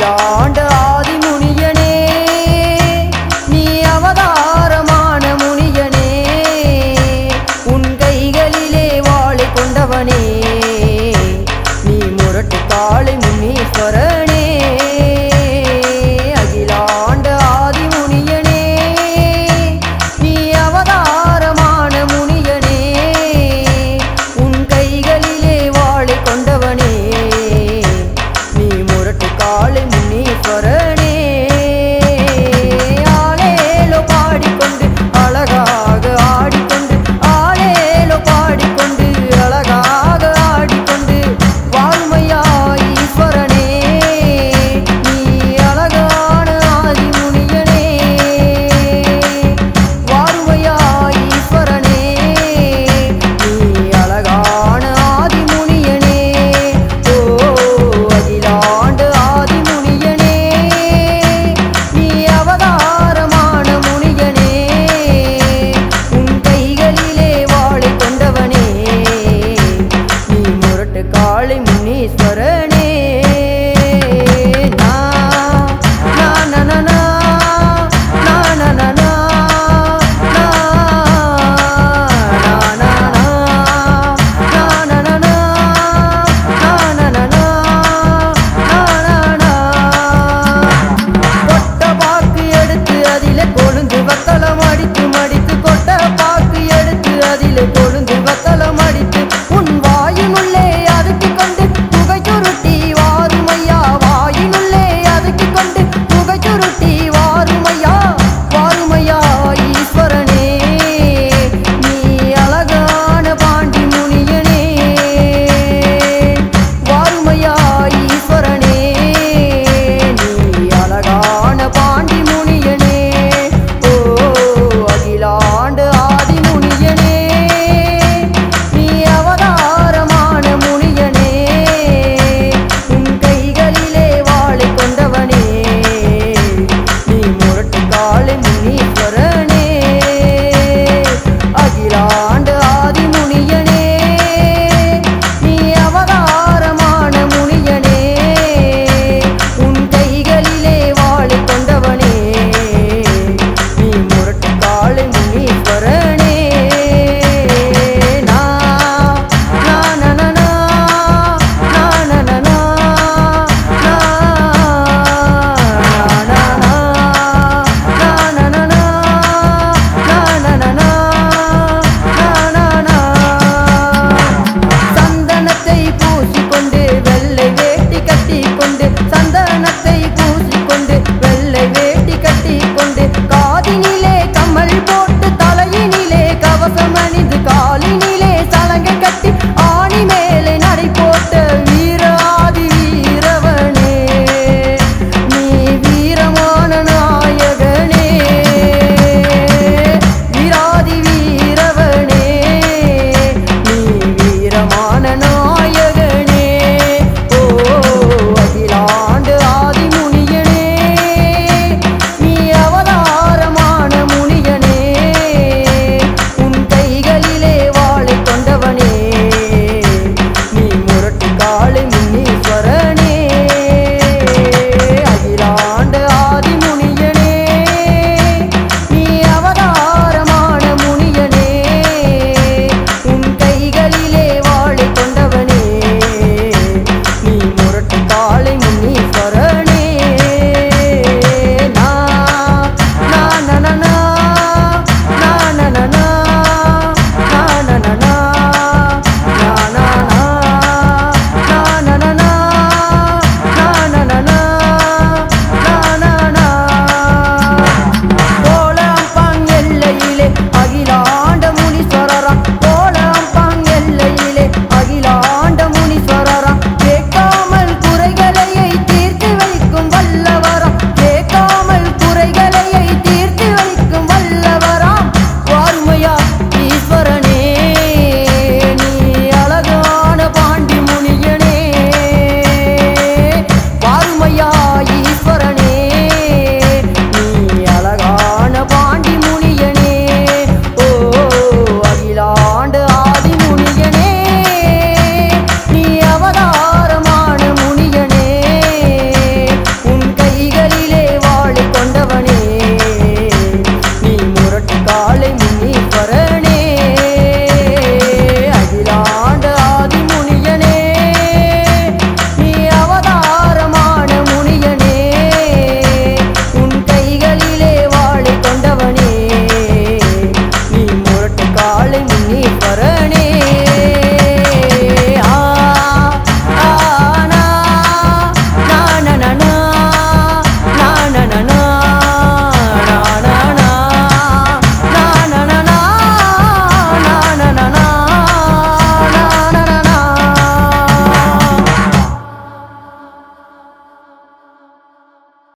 அகிலாண்ட ஆதிமுனியனே நீ அவதாரமான முனியனே உன் கைகளிலே வாளை கொண்டவனே நீ முரட்டு காளை முனீஸ்வரனே அகிலாண்ட ஆதிமுனியனே நீ அவதாரமான முனியனே உன் கைகளிலே வாளை கொண்டவனே நீ முரட்டு காளை முனீஸ்வரனே ஆலேலோ பாடிக்கொண்டு அழகாக ஆடிக்கொண்டு ஆலேலோ பாடிக்கொண்டு அழகாக ஆடிக்கொண்டு வாழுமையா ஈஸ்வரனே நீ அழகான ஆதிமுனியனே வாழுமையா ஈஸ்வரனே நீ அழகான ஆதிமுனியனே ஓ அகிலாண்ட ஆதிமுனியனே நீ அவதாரமான முனியனே உன் கைகளிலே வாளை கொண்டவனே நீ முரட்டு காளை முனீஸ்வரனே கொட்ட பாக்கு எடுத்து அதிலே கொழுந்து வத்தலம் அடித்து மடித்து கொட்ட பாக்கு எடுத்து அதிலே கொழுந்து வத்தலம் அடித்து உன் வாயினுள்ளே அதுக்கு கொண்டு புகை சுருட்டி வாருமையா வாயினுள்ளே அதுக்கு கொண்டு புகை சுருட்டி வாருமையா வாருமையா ஈஸ்வரனே நீ அழகான பாண்டி முனியனே வாருமையா ஈஸ்வரனே நீ அழகான பாண்டி முனியனே ஓ அகிலாண்ட ஆதிமுனியனே நீ அவதாரமான முனியனே உன் கைகளிலே வாளை கொண்டவனே நீ முரட்டு காளை முனீஸ்வரனே அகிலாண்ட ஆதிமுனியனே நீ அவதாரமான முனியனே உன் கைகளிலே வாளை கொண்டவனே நீ முரட்டு காளை முனீஸ்வரனே சந்தனத்தை பூசிக்கொண்டு வெள்ளை வேட்டி கட்டிக்கொண்டு சந்தனத்தை பூசிக்கொண்டு வெள்ளை வேட்டி கட்டிக்கொண்டு காதினிலே கம்மல் போட்டு தலையினிலே கவசம் அணிந்து காலினிலே சலங்கை கட்டி ஆணி மேலே நடை போட்ட வீராதி வீரவனே நீ வீரமான நாயகனே வீராதி வீரவனே நீ வீரமான நாயகனே ஓ அகிலாண்ட ஆதிமுனியனே நீ அவதாரமான முனியனே உன் கைகளிலே வாளை கொண்டவனே நீ முரட்டு காளை முனீஸ்வரனே